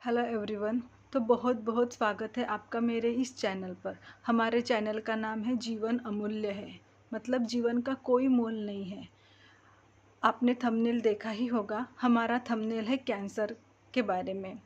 Hello everyone. तो बहुत बहुत स्वागत है आपका मेरे इस चैनल पर। हमारे चैनल का नाम है जीवन अमूल्य है, मतलब जीवन का कोई मोल नहीं है। आपने थंबनेल देखा ही होगा, हमारा थंबनेल है कैंसर के बारे में।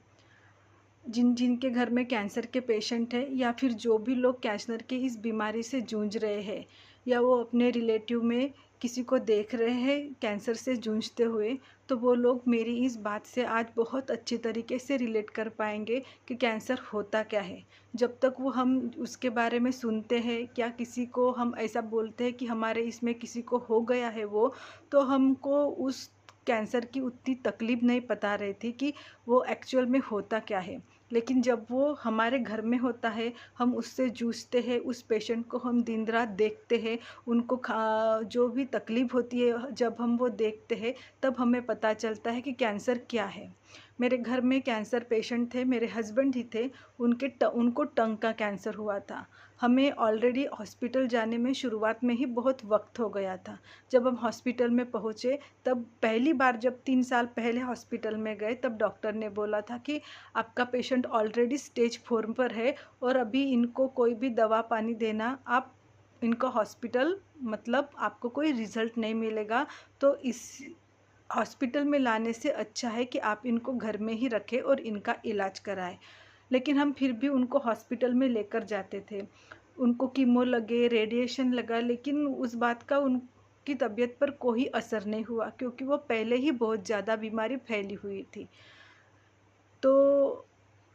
जिनके घर में कैंसर के पेशेंट है या फिर जो भी लोग कैंसर की इस बीमारी से जूझ रहे हैं या वो अपने रिलेटिव में किसी को देख रहे हैं कैंसर से जूझते हुए, तो वो लोग मेरी इस बात से आज बहुत अच्छी तरीके से रिलेट कर पाएंगे कि कैंसर होता क्या है। जब तक वो हम उसके बारे में सुनते हैं, क्या किसी को हम ऐसा बोलते हैं कि हमारे इसमें किसी को हो गया है वो, तो हमको उस कैंसर की उतनी तकलीफ़ नहीं पता रही थी कि वो एक्चुअल में होता क्या है। लेकिन जब वो हमारे घर में होता है, हम उससे जूझते हैं, उस पेशेंट को हम दिन रात देखते हैं, उनको जो भी तकलीफ़ होती है जब हम वो देखते हैं, तब हमें पता चलता है कि कैंसर क्या है। मेरे घर में कैंसर पेशेंट थे, मेरे हस्बैंड ही थे। उनको टंग का कैंसर हुआ था। हमें ऑलरेडी हॉस्पिटल जाने में शुरुआत में ही बहुत वक्त हो गया था। जब हम हॉस्पिटल में पहुँचे, तब पहली बार जब 3 साल पहले हॉस्पिटल में गए, तब डॉक्टर ने बोला था कि आपका पेशेंट ऑलरेडी स्टेज 4 पर है और अभी इनको कोई भी दवा पानी देना, आप इनको हॉस्पिटल मतलब आपको कोई रिज़ल्ट नहीं मिलेगा। तो इस हॉस्पिटल में लाने से अच्छा है कि आप इनको घर में ही रखें और इनका इलाज कराएं। लेकिन हम फिर भी उनको हॉस्पिटल में लेकर जाते थे। उनको कीमो लगे, रेडिएशन लगा, लेकिन उस बात का उनकी तबीयत पर कोई असर नहीं हुआ, क्योंकि वो पहले ही बहुत ज़्यादा बीमारी फैली हुई थी। तो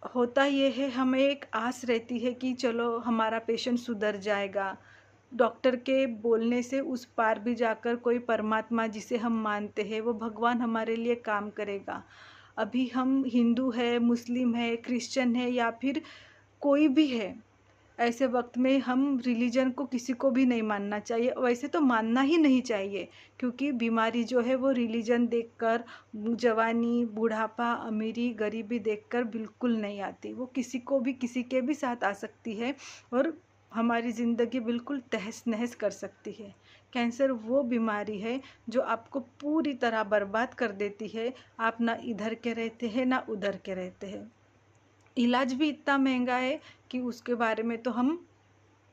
होता ये है, हमें एक आस रहती है कि चलो हमारा पेशेंट सुधर जाएगा। डॉक्टर के बोलने से उस पार भी जाकर कोई परमात्मा जिसे हम मानते हैं, वो भगवान हमारे लिए काम करेगा। अभी हम हिंदू है, मुस्लिम है, क्रिश्चियन है या फिर कोई भी है, ऐसे वक्त में हम रिलीजन को किसी को भी नहीं मानना चाहिए। वैसे तो मानना ही नहीं चाहिए, क्योंकि बीमारी जो है वो रिलीजन देखकर, जवानी, बुढ़ापा, अमीरी, गरीबी देखकर बिल्कुल नहीं आती। वो किसी को भी किसी के भी साथ आ सकती है और हमारी ज़िंदगी बिल्कुल तहस नहस कर सकती है। कैंसर वो बीमारी है जो आपको पूरी तरह बर्बाद कर देती है। आप ना इधर के रहते हैं ना उधर के रहते हैं। इलाज भी इतना महंगा है कि उसके बारे में तो हम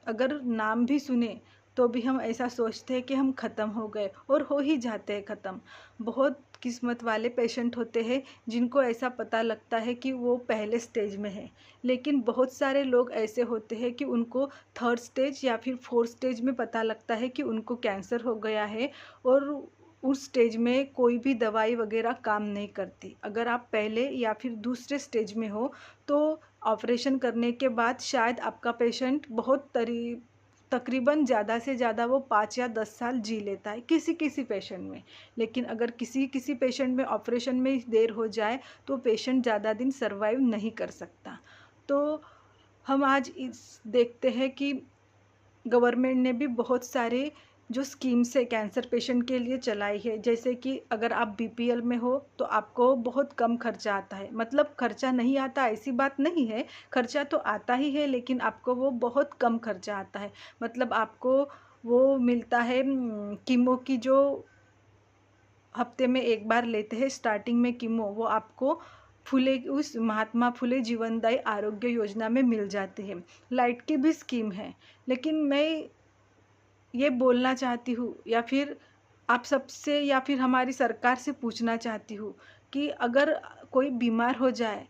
अगर नाम भी सुने तो भी हम ऐसा सोचते हैं कि हम ख़त्म हो गए, और हो ही जाते हैं ख़त्म। बहुत किस्मत वाले पेशेंट होते हैं जिनको ऐसा पता लगता है कि वो पहले स्टेज में है। लेकिन बहुत सारे लोग ऐसे होते हैं कि उनको थर्ड स्टेज या फिर फोर्थ स्टेज में पता लगता है कि उनको कैंसर हो गया है, और उस स्टेज में कोई भी दवाई वगैरह काम नहीं करती। अगर आप पहले या फिर दूसरे स्टेज में हो, तो ऑपरेशन करने के बाद शायद आपका पेशेंट तकरीबन ज़्यादा से ज़्यादा वो 5 या 10 साल जी लेता है किसी किसी पेशेंट में। लेकिन अगर किसी किसी पेशेंट में ऑपरेशन में देर हो जाए, तो पेशेंट ज़्यादा दिन सर्वाइव नहीं कर सकता। तो हम आज इस देखते हैं कि गवर्नमेंट ने भी बहुत सारे जो स्कीम्स है कैंसर पेशेंट के लिए चलाई है। जैसे कि अगर आप बीपीएल में हो तो आपको बहुत कम खर्चा आता है, मतलब खर्चा नहीं आता ऐसी बात नहीं है, खर्चा तो आता ही है, लेकिन आपको वो बहुत कम खर्चा आता है। मतलब आपको वो मिलता है कीमो की जो हफ्ते में एक बार लेते हैं स्टार्टिंग में कीमो, वो आपको फुले उस महात्मा फुले जीवनदायी आरोग्य योजना में मिल जाते हैं। लाइट की भी स्कीम है। लेकिन मैं ये बोलना चाहती हूँ या फिर आप सबसे या फिर हमारी सरकार से पूछना चाहती हूँ कि अगर कोई बीमार हो जाए,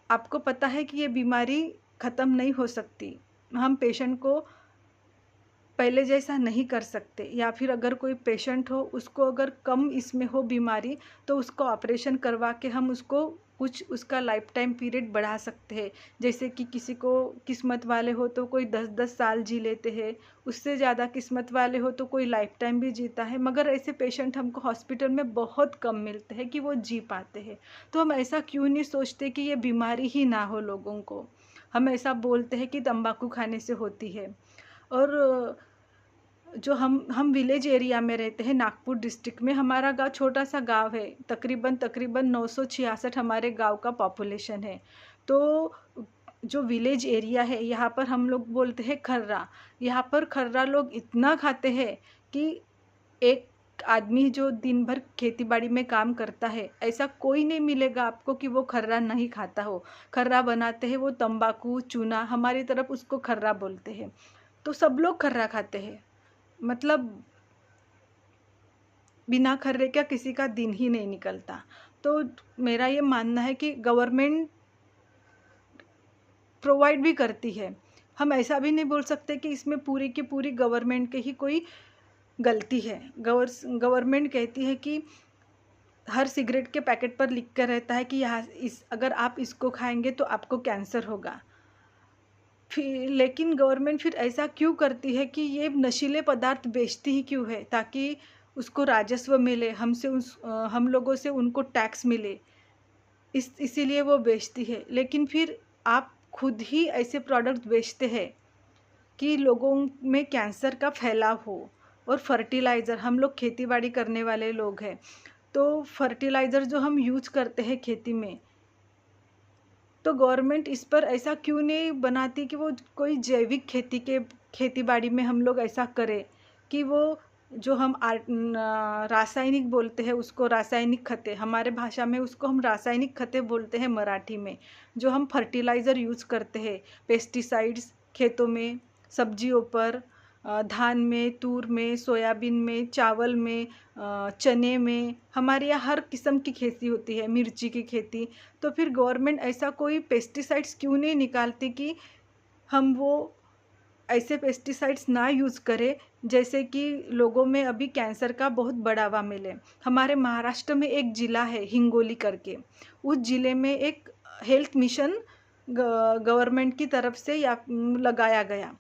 आपको पता है कि ये बीमारी ख़त्म नहीं हो सकती। हम पेशेंट को पहले जैसा नहीं कर सकते, या फिर अगर कोई पेशेंट हो उसको अगर कम इसमें हो बीमारी, तो उसको ऑपरेशन करवा के हम उसको कुछ उसका लाइफ टाइम पीरियड बढ़ा सकते हैं। जैसे कि किसी को किस्मत वाले हो तो कोई 10-10 साल जी लेते हैं, उससे ज़्यादा किस्मत वाले हो तो कोई लाइफ टाइम भी जीता है। मगर ऐसे पेशेंट हमको हॉस्पिटल में बहुत कम मिलते हैं कि वो जी पाते हैं। तो हम ऐसा क्यों नहीं सोचते कि ये बीमारी ही ना हो लोगों को। हम ऐसा बोलते हैं कि तंबाकू खाने से होती है। और जो हम विलेज एरिया में रहते हैं, नागपुर डिस्ट्रिक्ट में हमारा गांव छोटा सा गांव है। तकरीबन 966 हमारे गांव का पॉपुलेशन है। तो जो विलेज एरिया है, यहाँ पर हम लोग बोलते हैं खर्रा। यहाँ पर खर्रा लोग इतना खाते हैं कि एक आदमी जो दिन भर खेती बाड़ी में काम करता है, ऐसा कोई नहीं मिलेगा आपको कि वो खर्रा नहीं खाता हो। खर्रा बनाते हैं वो तंबाकू चूना, हमारी तरफ उसको खर्रा बोलते हैं। तो सब लोग खर्रा खाते हैं, मतलब बिना खर्रे का किसी का दिन ही नहीं निकलता। तो मेरा ये मानना है कि गवर्नमेंट प्रोवाइड भी करती है। हम ऐसा भी नहीं बोल सकते कि इसमें पूरी की पूरी गवर्नमेंट के ही कोई गलती है। गवर्नमेंट कहती है कि हर सिगरेट के पैकेट पर लिख कर रहता है कि यहाँ अगर आप इसको खाएंगे तो आपको कैंसर होगा। फिर लेकिन गवर्नमेंट फिर ऐसा क्यों करती है कि ये नशीले पदार्थ बेचती ही क्यों है, ताकि उसको राजस्व मिले, हम लोगों से उनको टैक्स मिले, इसीलिए वो बेचती है। लेकिन फिर आप खुद ही ऐसे प्रोडक्ट बेचते हैं कि लोगों में कैंसर का फैलाव हो। और फर्टिलाइज़र, हम लोग खेती बाड़ी करने वाले लोग हैं, तो फर्टिलाइज़र जो हम यूज करते हैं खेती में, तो गवर्नमेंट इस पर ऐसा क्यों नहीं बनाती कि वो कोई जैविक खेती बाड़ी में हम लोग ऐसा करें कि वो जो हम रासायनिक बोलते हैं उसको रासायनिक खते, हमारे भाषा में उसको हम रासायनिक खते बोलते हैं मराठी में, जो हम फर्टिलाइज़र यूज़ करते हैं पेस्टिसाइड्स खेतों में, सब्जियों पर, धान में, तूर में, सोयाबीन में, चावल में, चने में, हमारे यहाँ हर किस्म की खेती होती है, मिर्ची की खेती। तो फिर गवर्नमेंट ऐसा कोई पेस्टिसाइड्स क्यों नहीं निकालती कि हम वो ऐसे पेस्टिसाइड्स ना यूज़ करें जैसे कि लोगों में अभी कैंसर का बहुत बढ़ावा मिले। हमारे महाराष्ट्र में एक ज़िला है हिंगोली करके, उस ज़िले में एक हेल्थ मिशन गवर्नमेंट की तरफ से लगाया गया।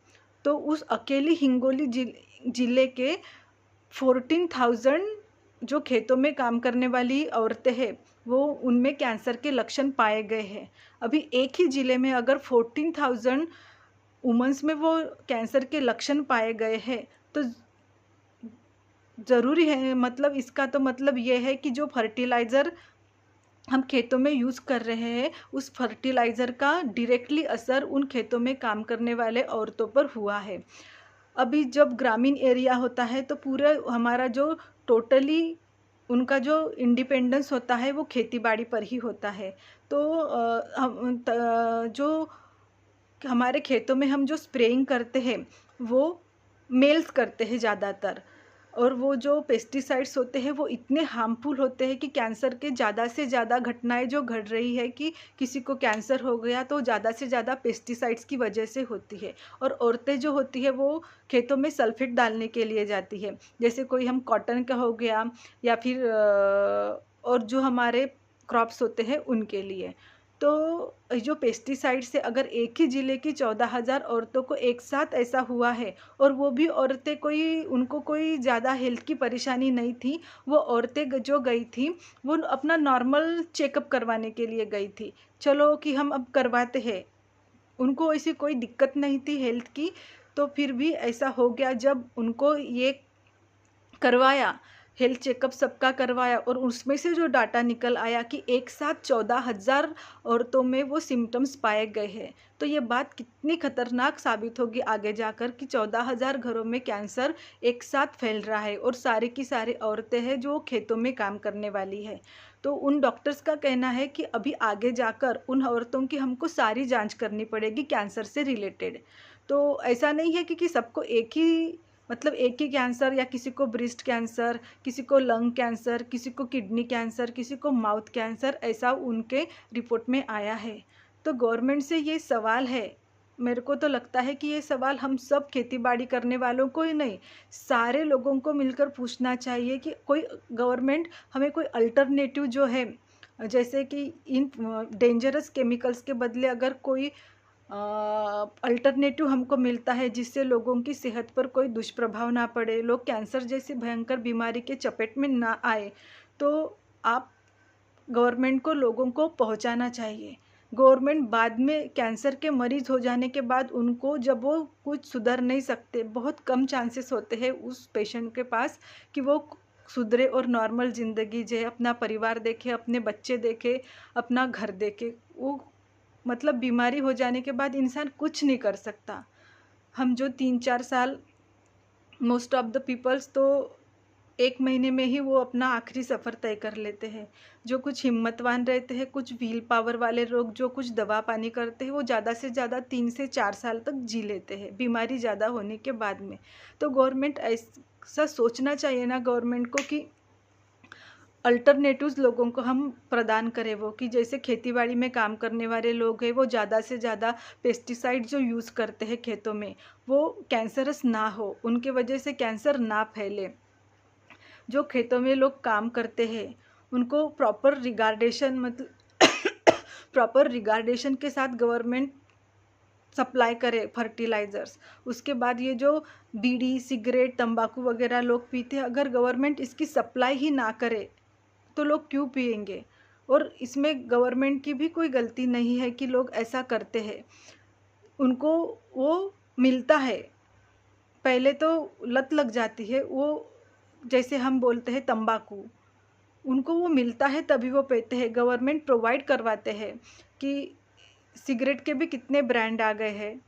तो उस अकेली हिंगोली ज़िले के 14,000 जो खेतों में काम करने वाली औरतें हैं, वो उनमें कैंसर के लक्षण पाए गए हैं। अभी एक ही ज़िले में अगर 14,000 वुमेंस में वो कैंसर के लक्षण पाए गए हैं, तो ज़रूरी है, मतलब इसका तो मतलब ये है कि जो फर्टिलाइज़र हम खेतों में यूज़ कर रहे हैं, उस फर्टिलाइज़र का डायरेक्टली असर उन खेतों में काम करने वाले औरतों पर हुआ है। अभी जब ग्रामीण एरिया होता है तो पूरा हमारा जो टोटली उनका जो इंडिपेंडेंस होता है वो खेती बाड़ी पर ही होता है। तो जो हमारे खेतों में हम जो स्प्रेइंग करते हैं वो मेल्स करते हैं ज़्यादातर, और वो जो पेस्टिसाइड्स होते हैं वो इतने हार्मफुल होते हैं कि कैंसर के ज़्यादा से ज़्यादा घटनाएं जो घट रही है कि किसी को कैंसर हो गया तो ज़्यादा से ज़्यादा पेस्टिसाइड्स की वजह से होती है। और औरतें जो होती है वो खेतों में सल्फेट डालने के लिए जाती है, जैसे कोई हम कॉटन का हो गया या फिर और जो हमारे क्रॉप्स होते हैं उनके लिए। तो जो पेस्टिसाइड से अगर एक ही ज़िले की 14,000 औरतों को एक साथ ऐसा हुआ है, और वो भी औरतें उनको कोई ज़्यादा हेल्थ की परेशानी नहीं थी, वो औरतें जो गई थी वो अपना नॉर्मल चेकअप करवाने के लिए गई थी, चलो कि हम अब करवाते हैं, उनको ऐसी कोई दिक्कत नहीं थी हेल्थ की। तो फिर भी ऐसा हो गया जब उनको ये करवाया, हेल्थ चेकअप सबका करवाया, और उसमें से जो डाटा निकल आया कि एक साथ 14,000 औरतों में वो सिम्टम्स पाए गए हैं, तो ये बात कितनी खतरनाक साबित होगी आगे जाकर कि 14,000 घरों में कैंसर एक साथ फैल रहा है, और सारी की सारी औरतें हैं जो खेतों में काम करने वाली है। तो उन डॉक्टर्स का कहना है कि अभी आगे जाकर उन औरतों की हमको सारी जांच करनी पड़ेगी कैंसर से रिलेटेड। तो ऐसा नहीं है कि सबको एक ही, मतलब एक ही कैंसर, या किसी को ब्रेस्ट कैंसर, किसी को लंग कैंसर, किसी को किडनी कैंसर, किसी को माउथ कैंसर, ऐसा उनके रिपोर्ट में आया है। तो गवर्नमेंट से ये सवाल है, मेरे को तो लगता है कि ये सवाल हम सब खेती बाड़ी करने वालों को ही नहीं, सारे लोगों को मिलकर पूछना चाहिए कि कोई गवर्नमेंट हमें कोई अल्टरनेटिव जो है, जैसे कि इन डेंजरस केमिकल्स के बदले अगर कोई अल्टरनेटिव हमको मिलता है जिससे लोगों की सेहत पर कोई दुष्प्रभाव ना पड़े, लोग कैंसर जैसी भयंकर बीमारी के चपेट में ना आए, तो आप गवर्नमेंट को लोगों को पहुंचाना चाहिए। गवर्नमेंट बाद में कैंसर के मरीज हो जाने के बाद उनको, जब वो कुछ सुधर नहीं सकते, बहुत कम चांसेस होते हैं उस पेशेंट के पास कि वो सुधरे और नॉर्मल ज़िंदगी जिए, अपना परिवार देखे, अपने बच्चे देखे, अपना घर देखे। वो मतलब बीमारी हो जाने के बाद इंसान कुछ नहीं कर सकता। हम जो 3-4 साल, मोस्ट ऑफ द पीपल्स तो 1 महीने में ही वो अपना आखिरी सफ़र तय कर लेते हैं। जो कुछ हिम्मतवान रहते हैं, कुछ व्हील पावर वाले लोग जो कुछ दवा पानी करते हैं, वो ज़्यादा से ज़्यादा 3 से 4 साल तक जी लेते हैं, बीमारी ज़्यादा होने के बाद में। तो गवर्नमेंट ऐसा सोचना चाहिए ना गवर्नमेंट को कि अल्टरनेटिव्स लोगों को हम प्रदान करें, वो कि जैसे खेतीबाड़ी में काम करने वाले लोग हैं, वो ज़्यादा से ज़्यादा पेस्टिसाइड जो यूज़ करते हैं खेतों में, वो कैंसरस ना हो, उनके वजह से कैंसर ना फैले। जो खेतों में लोग काम करते हैं उनको प्रॉपर रिगार्डेशन मतलब प्रॉपर रिगार्डेशन के साथ गवर्नमेंट सप्लाई करे फर्टिलाइज़र्स। उसके बाद ये जो बीड़ी, सिगरेट, तंबाकू वगैरह लोग पीते हैं, अगर गवर्नमेंट इसकी सप्लाई ही ना करे तो लोग क्यों पिएंगे? और इसमें गवर्नमेंट की भी कोई गलती नहीं है कि लोग ऐसा करते हैं। उनको वो मिलता है, पहले तो लत लग जाती है, वो जैसे हम बोलते हैं तंबाकू, उनको वो मिलता है तभी वो पीते हैं। गवर्नमेंट प्रोवाइड करवाते हैं कि सिगरेट के भी कितने ब्रांड आ गए हैं।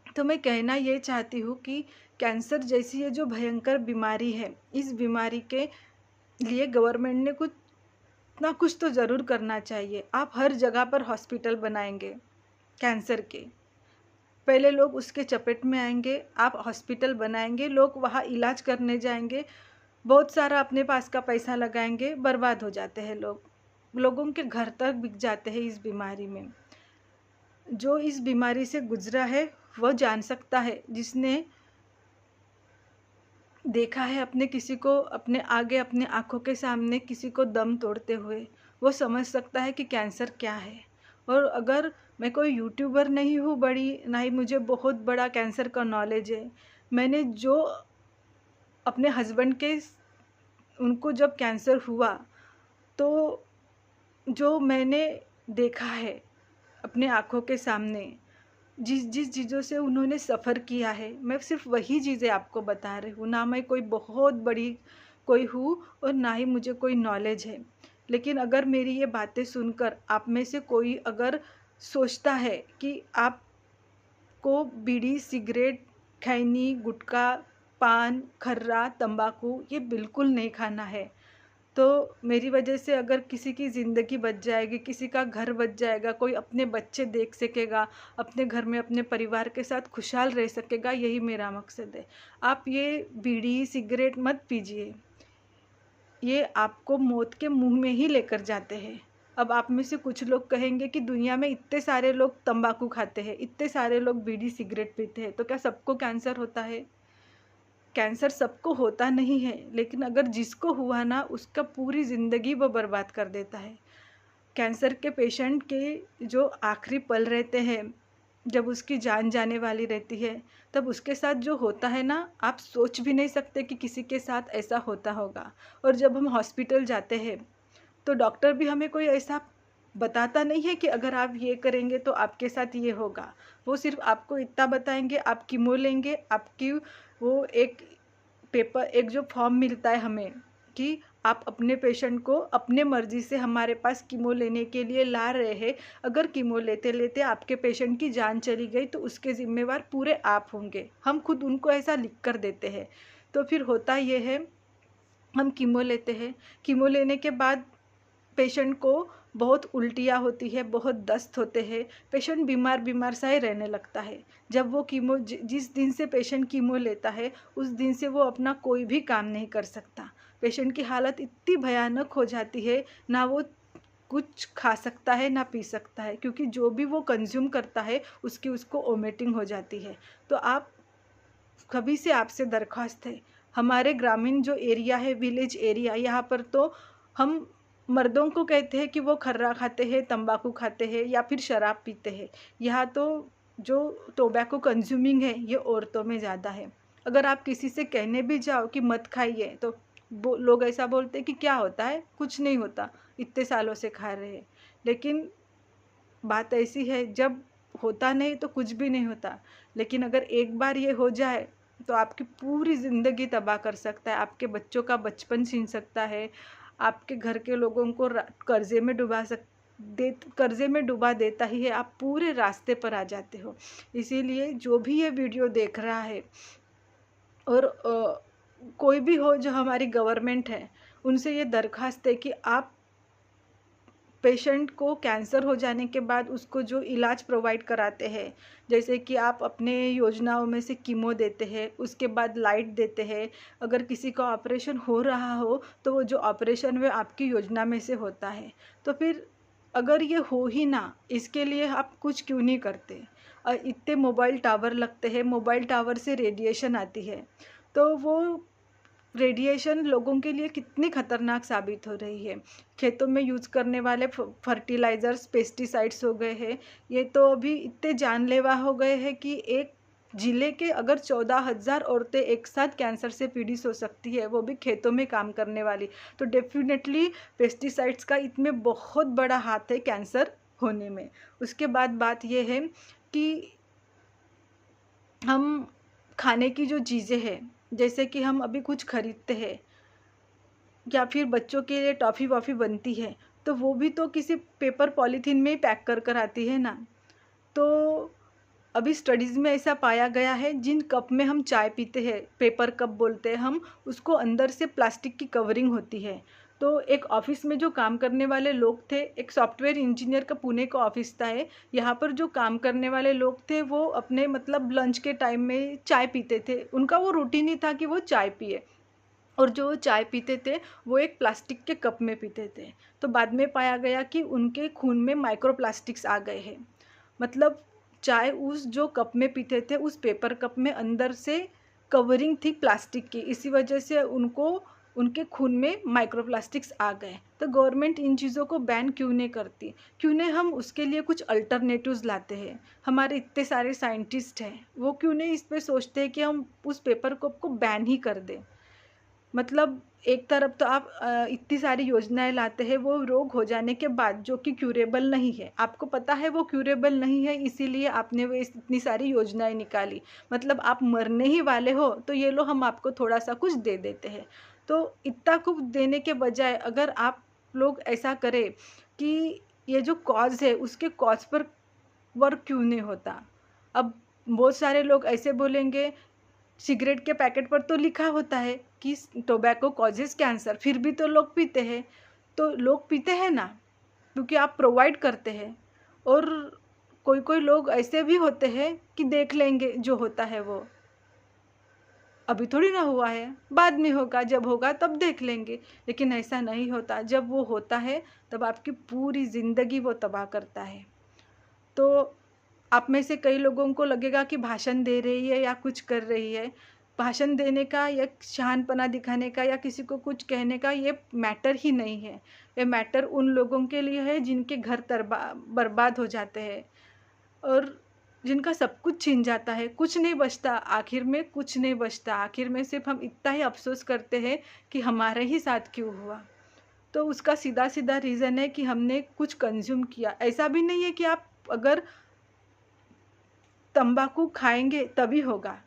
तो मैं कहना ये चाहती हूँ कि कैंसर जैसी ये जो भयंकर बीमारी है, इस बीमारी के लिए गवर्नमेंट ने कुछ ना कुछ तो ज़रूर करना चाहिए। आप हर जगह पर हॉस्पिटल बनाएंगे कैंसर के, पहले लोग उसके चपेट में आएंगे, आप हॉस्पिटल बनाएंगे, लोग वहाँ इलाज करने जाएंगे, बहुत सारा अपने पास का पैसा लगाएंगे, बर्बाद हो जाते हैं लोग, लोगों के घर तक बिक जाते हैं इस बीमारी में। जो इस बीमारी से गुजरा है वो जान सकता है, जिसने देखा है अपने किसी को अपने आगे अपने आँखों के सामने किसी को दम तोड़ते हुए, वो समझ सकता है कि कैंसर क्या है। और अगर मैं कोई यूट्यूबर नहीं हूँ बड़ी, ना ही मुझे बहुत बड़ा कैंसर का नॉलेज है, मैंने जो अपने हस्बैंड के उनको जब कैंसर हुआ तो जो मैंने देखा है अपने आँखों के सामने, जिस जिस चीज़ों से उन्होंने सफ़र किया है, मैं सिर्फ वही चीज़ें आपको बता रही हूँ। ना मैं कोई बहुत बड़ी कोई हूँ और ना ही मुझे कोई नॉलेज है। लेकिन अगर मेरी ये बातें सुनकर आप में से कोई अगर सोचता है कि आपको बीड़ी, सिगरेट, खैनी, गुटखा, पान, खर्रा, तंबाकू ये बिल्कुल नहीं खाना है, तो मेरी वजह से अगर किसी की ज़िंदगी बच जाएगी, किसी का घर बच जाएगा, कोई अपने बच्चे देख सकेगा, अपने घर में अपने परिवार के साथ खुशहाल रह सकेगा, यही मेरा मकसद है। आप ये बीड़ी, सिगरेट मत पीजिए, ये आपको मौत के मुंह में ही लेकर जाते हैं। अब आप में से कुछ लोग कहेंगे कि दुनिया में इतने सारे लोग तंबाकू खाते हैं, इतने सारे लोग बीड़ी, सिगरेट पीते हैं, तो क्या सबको कैंसर होता है? कैंसर सबको होता नहीं है, लेकिन अगर जिसको हुआ ना, उसका पूरी ज़िंदगी वो बर्बाद कर देता है। कैंसर के पेशेंट के जो आखिरी पल रहते हैं, जब उसकी जान जाने वाली रहती है, तब उसके साथ जो होता है ना, आप सोच भी नहीं सकते कि किसी के साथ ऐसा होता होगा। और जब हम हॉस्पिटल जाते हैं तो डॉक्टर भी हमें कोई ऐसा बताता नहीं है कि अगर आप ये करेंगे तो आपके साथ ये होगा। वो सिर्फ आपको इतना बताएंगे, आप कीमो लेंगे, आपकी वो एक पेपर, एक जो फॉर्म मिलता है हमें कि आप अपने पेशेंट को अपने मर्जी से हमारे पास कीमो लेने के लिए ला रहे हैं, अगर कीमो लेते लेते आपके पेशेंट की जान चली गई तो उसके ज़िम्मेवार पूरे आप होंगे। हम खुद उनको ऐसा लिख कर देते हैं। तो फिर होता ये है, हम कीमो लेते हैं, कीमो लेने के बाद पेशेंट को बहुत उल्टियाँ होती है, बहुत दस्त होते हैं, पेशेंट बीमार बीमार सा ही रहने लगता है। जब वो कीमो जिस दिन से पेशेंट कीमो लेता है, उस दिन से वो अपना कोई भी काम नहीं कर सकता। पेशेंट की हालत इतनी भयानक हो जाती है, ना वो कुछ खा सकता है ना पी सकता है, क्योंकि जो भी वो कंज्यूम करता है उसकी उसको वोमिटिंग हो जाती है। तो आप कभी से आपसे दरख्वास्त है, हमारे ग्रामीण जो एरिया है, विलेज एरिया, यहाँ पर तो हम मर्दों को कहते हैं कि वो खर्रा खाते हैं, तंबाकू खाते हैं या फिर शराब पीते हैं। यहाँ तो जो टोबैको कंज्यूमिंग है ये औरतों में ज़्यादा है। अगर आप किसी से कहने भी जाओ कि मत खाइए तो लोग ऐसा बोलते हैं कि क्या होता है, कुछ नहीं होता, इतने सालों से खा रहे हैं। लेकिन बात ऐसी है, जब होता नहीं तो कुछ भी नहीं होता, लेकिन अगर एक बार ये हो जाए तो आपकी पूरी ज़िंदगी तबाह कर सकता है, आपके बच्चों का बचपन छीन सकता है, आपके घर के लोगों को कर्जे में डुबा देता ही है, आप पूरे रास्ते पर आ जाते हो। इसीलिए जो भी ये वीडियो देख रहा है और कोई भी हो, जो हमारी गवर्नमेंट है, उनसे ये दरख्वास्त है कि आप पेशेंट को कैंसर हो जाने के बाद उसको जो इलाज प्रोवाइड कराते हैं, जैसे कि आप अपने योजनाओं में से कीमो देते हैं, उसके बाद लाइट देते हैं, अगर किसी का ऑपरेशन हो रहा हो तो वो जो ऑपरेशन वो आपकी योजना में से होता है। तो फिर अगर ये हो ही ना, इसके लिए आप कुछ क्यों नहीं करते? इतने मोबाइल टावर लगते हैं, मोबाइल टावर से रेडिएशन आती है, तो वो रेडिएशन लोगों के लिए कितनी खतरनाक साबित हो रही है। खेतों में यूज़ करने वाले फर्टिलाइज़र्स, पेस्टिसाइड्स हो गए हैं, ये तो अभी इतने जानलेवा हो गए हैं कि एक ज़िले के अगर 14,000 औरतें एक साथ कैंसर से पीड़ित हो सकती है, वो भी खेतों में काम करने वाली, तो डेफिनेटली पेस्टिसाइड्स का इसमें बहुत बड़ा हाथ है कैंसर होने में। उसके बाद बात ये है कि हम खाने की जो चीज़ें हैं, जैसे कि हम अभी कुछ खरीदते हैं या फिर बच्चों के लिए टॉफ़ी वॉफ़ी बनती है, तो वो भी तो किसी पेपर पॉलीथीन में ही पैक कर कर आती है ना। तो अभी स्टडीज़ में ऐसा पाया गया है, जिन कप में हम चाय पीते हैं, पेपर कप बोलते हैं हम, उसको अंदर से प्लास्टिक की कवरिंग होती है। तो एक ऑफ़िस में जो काम करने वाले लोग थे, एक सॉफ्टवेयर इंजीनियर का पुणे का ऑफ़िस था है, यहाँ पर जो काम करने वाले लोग थे वो अपने मतलब लंच के टाइम में चाय पीते थे। उनका वो रूटीन ही था कि वो चाय पिए, और जो चाय पीते थे वो एक प्लास्टिक के कप में पीते थे। तो बाद में पाया गया कि उनके खून में माइक्रोप्लास्टिक्स आ गए हैं। मतलब चाय उस जो कप में पीते थे, उस पेपर कप में अंदर से कवरिंग थी प्लास्टिक की, इसी वजह से उनको उनके खून में माइक्रोप्लास्टिक्स आ गए। तो गवर्नमेंट इन चीज़ों को बैन क्यों नहीं करती? क्यों नहीं हम उसके लिए कुछ अल्टरनेटिव्स लाते हैं? हमारे इतने सारे साइंटिस्ट हैं, वो क्यों नहीं इस पे सोचते हैं कि हम उस पेपर कप को बैन ही कर दें? मतलब एक तरफ तो आप इतनी सारी योजनाएं लाते हैं वो रोग हो जाने के बाद, जो कि क्यूरेबल नहीं है, आपको पता है वो क्यूरेबल नहीं है, इसीलिए आपने वो इतनी सारी योजनाएं निकाली। मतलब आप मरने ही वाले हो तो ये लो हम आपको थोड़ा सा कुछ दे देते हैं। तो इतना कुछ देने के बजाय अगर आप लोग ऐसा करें कि ये जो कॉज है उसके कॉज पर वर्क क्यों नहीं होता? अब बहुत सारे लोग ऐसे बोलेंगे, सिगरेट के पैकेट पर तो लिखा होता है कि टोबैको कॉजेज कैंसर, फिर भी तो लोग पीते हैं। तो लोग पीते हैं ना, क्योंकि आप प्रोवाइड करते हैं। और कोई कोई लोग ऐसे भी होते हैं कि देख लेंगे जो होता है वो, अभी थोड़ी ना हुआ है, बाद में होगा, जब होगा तब देख लेंगे। लेकिन ऐसा नहीं होता, जब वो होता है तब आपकी पूरी ज़िंदगी वो तबाह करता है। तो आप में से कई लोगों को लगेगा कि भाषण दे रही है या कुछ कर रही है। भाषण देने का या शहानपना दिखाने का या किसी को कुछ कहने का ये मैटर ही नहीं है। ये मैटर उन लोगों के लिए है जिनके घर बर्बाद हो जाते हैं, और जिनका सब कुछ छिन जाता है, कुछ नहीं बचता, आखिर में कुछ नहीं बचता। आखिर में सिर्फ हम इतना ही अफ़सोस करते हैं कि हमारे ही साथ क्यों हुआ। तो उसका सीधा-सीधा रीज़न है कि हमने कुछ कंज़्यूम किया। ऐसा भी नहीं है कि आप अगर तंबाकू खाएँगे तभी होगा,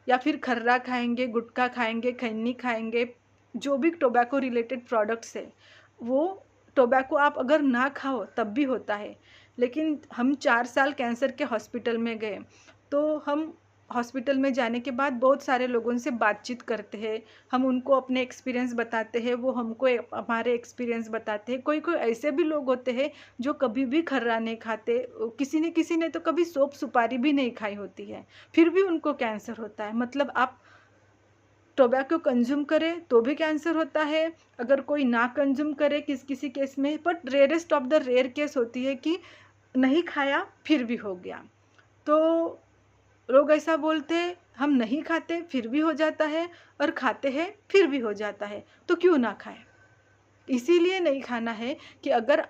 या फिर खर्रा खाएँगे, गुटखा खाएँगे, खैनी खाएँगे, जो भी टोबैको रिलेटेड प्रोडक्ट्स है, वो टोबैको आप अगर ना खाओ तब भी होता है। लेकिन हम 4 साल कैंसर के हॉस्पिटल में गए, तो हम हॉस्पिटल में जाने के बाद बहुत सारे लोगों से बातचीत करते हैं, हम उनको अपने एक्सपीरियंस बताते हैं, वो हमको हमारे एक्सपीरियंस बताते हैं। कोई-कोई ऐसे भी लोग होते हैं जो कभी भी खर्रा नहीं खाते, किसी ने तो कभी सौंफ सुपारी भी नहीं खाई होती है, फिर भी उनको कैंसर होता है। मतलब आप टोबैको कंज़्यूम करें तो भी कैंसर होता है, अगर कोई ना कंज़्यूम करे किसी केस में, but rarest of the rare case होती है कि नहीं खाया फिर भी हो गया। तो लोग ऐसा बोलते हैं, हम नहीं खाते फिर भी हो जाता है, और खाते हैं फिर भी हो जाता है, तो क्यों ना खाएं? इसीलिए नहीं खाना है कि अगर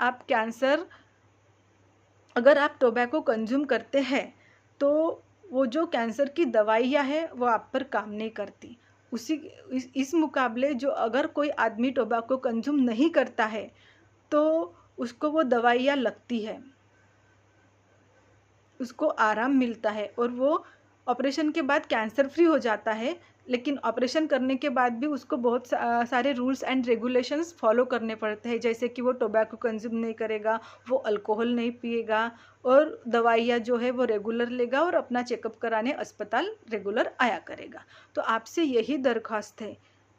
आप टोबैको कंज़्यूम करते हैं तो वो जो कैंसर की दवाइयाँ हैं वो आप पर काम नहीं करती। उसी इस मुकाबले जो अगर कोई आदमी टोबैको कंज़्यूम नहीं करता है तो उसको वो दवाइयाँ लगती है, उसको आराम मिलता है, और वो ऑपरेशन के बाद कैंसर फ्री हो जाता है। लेकिन ऑपरेशन करने के बाद भी उसको बहुत सारे रूल्स एंड रेगुलेशंस फॉलो करने पड़ते हैं, जैसे कि वो टोबैको कंज्यूम नहीं करेगा, वो अल्कोहल नहीं पिएगा, और दवाइयाँ जो है वो रेगुलर लेगा, और अपना चेकअप कराने अस्पताल रेगुलर आया करेगा। तो आपसे यही दरख्वास्त है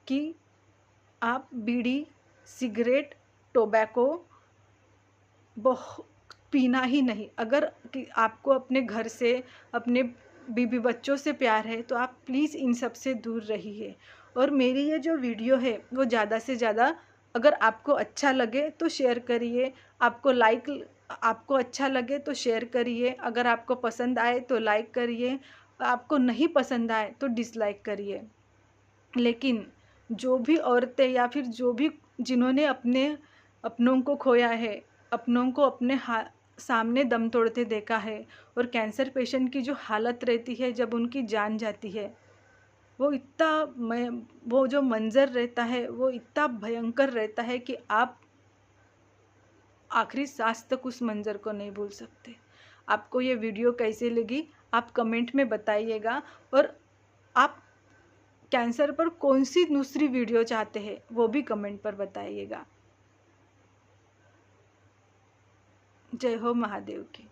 कि आप बीड़ी, सिगरेट, टोबैको पीना ही नहीं। अगर कि आपको अपने घर से, अपने बीवी बच्चों से प्यार है तो आप प्लीज़ इन सब से दूर रहिए। और मेरी ये जो वीडियो है वो ज़्यादा से ज़्यादा, अगर आपको अच्छा लगे तो शेयर करिए, आपको अच्छा लगे तो शेयर करिए, अगर आपको पसंद आए तो लाइक करिए, आपको नहीं पसंद आए तो डिसलाइक करिए। लेकिन जो भी औरतें या फिर जो भी जिन्होंने अपनों को खोया है, अपनों को अपने सामने दम तोड़ते देखा है, और कैंसर पेशेंट की जो हालत रहती है जब उनकी जान जाती है, वो वो जो मंज़र रहता है वो इतना भयंकर रहता है कि आप आखिरी सांस तक उस मंज़र को नहीं भूल सकते। आपको ये वीडियो कैसे लगी आप कमेंट में बताइएगा, और आप कैंसर पर कौन सी दूसरी वीडियो चाहते हैं वो भी कमेंट पर बताइएगा। जय हो महादेव की।